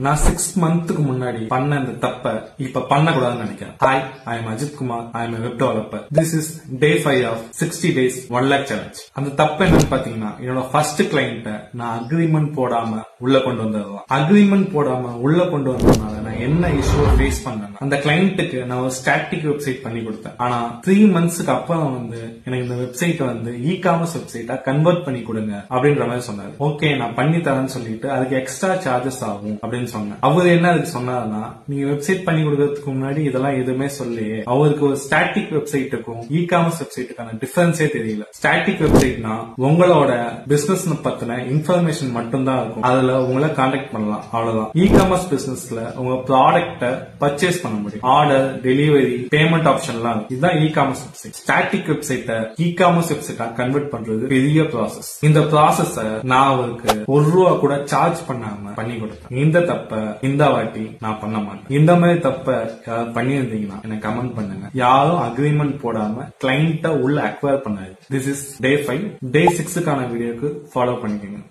நான் 6 மந்த்துக்கு முன்னாடி பண்ண இந்த தப்ப இப்ப பண்ணக்கூடாதுன்னு நினைக்கிறேன். Hi, I am Ajith Kumar. I am web developer. This is day 5 of 60 days 1 lakh challenge. அந்த தப்பு என்னன்னு பாத்தீங்கன்னா, என்னோட ஃபர்ஸ்ட் கிளைண்ட்ட நான் அக்ரிமெண்ட் போடாம உள்ள கொண்டு வந்ததுதான். அக்ரிமெண்ட் போடாம உள்ள கொண்டு வந்ததுனால நான் என்ன இஷ்யூ ஃபேஸ் பண்ணேன். அந்த கிளைண்ட்டுக்கு நான் ஒரு ஸ்டாட்டிக் வெப்சைட் பண்ணி கொடுத்தேன். ஆனா 3 monthsக்கு அப்புறம் எனக்கு இந்த வெப்சைட் இ காமர்ஸ் வெப்சைட்டா கன்வெர்ட் பண்ணி கொடுங்க அப்படின்ற மாதிரி சொன்னாரு. ஓகே, நான் பண்ணி தரேன்னு சொல்லிட்டு அதுக்கு எக்ஸ்ட்ரா சார்ஜஸ் ஆகும் அப்படின்னு சொன்னேன். அவரு என்ன அதுக்கு சொன்னாருன்னா, நீங்க வெப்சைட் பண்ணி கொடுக்கறதுக்கு முன்னாடி இதெல்லாம் எதுவுமே சொல்லியே. அவருக்கு ஒரு ஸ்டாட்டிக் வெப்சைட்டுக்கும் இ காமர்ஸ் வெப்சைட்டுக்கான டிஃபரன்ஸே தெரியல. ஸ்டாட்டிக் வெப்சைட்னா உங்களோட பிசினஸ் பத்தின இன்ஃபர்மேஷன் மட்டும் தான் இருக்கும். அதுல உங்களை கான்டாக்ட் பண்ணலாம், அவ்வளவுதான். இ காமர்ஸ் பிசினஸ்ல உங்க ப்ராடக்ட பர்ச்சேஸ் பண்ண முடியும். ஆர்டர், டெலிவரி, பேமெண்ட் ஆப்ஷன்லாம் இதுதான் இ காமர்ஸ் வெப்சைட். ஸ்டாட்டிக் வெப்சைட்டை இ காமர்ஸ் வெப்சைட்டா கன்வெர்ட் பண்றது பெரிய ப்ராசஸ். இந்த ப்ராசஸ நான் அவருக்கு ₹1 கூட சார்ஜ் பண்ணாம பண்ணி கொடுத்தேன். இந்த தப்ப இந்த வாட்டி நான் பண்ண மாட்டேன். இந்த மாதிரி தப்ப யாராவது பண்ணியிருந்தீங்கன்னா எனக்கு கமெண்ட் பண்ணுங்க. யாரும் அக்ரிமெண்ட் போடாம கிளைண்ட்ட உள்ள அக்வயர் பண்ணாது. This is day 5. டே 6க்கான வீடியோக்கு ஃபாலோ பண்ணிக்கோங்க.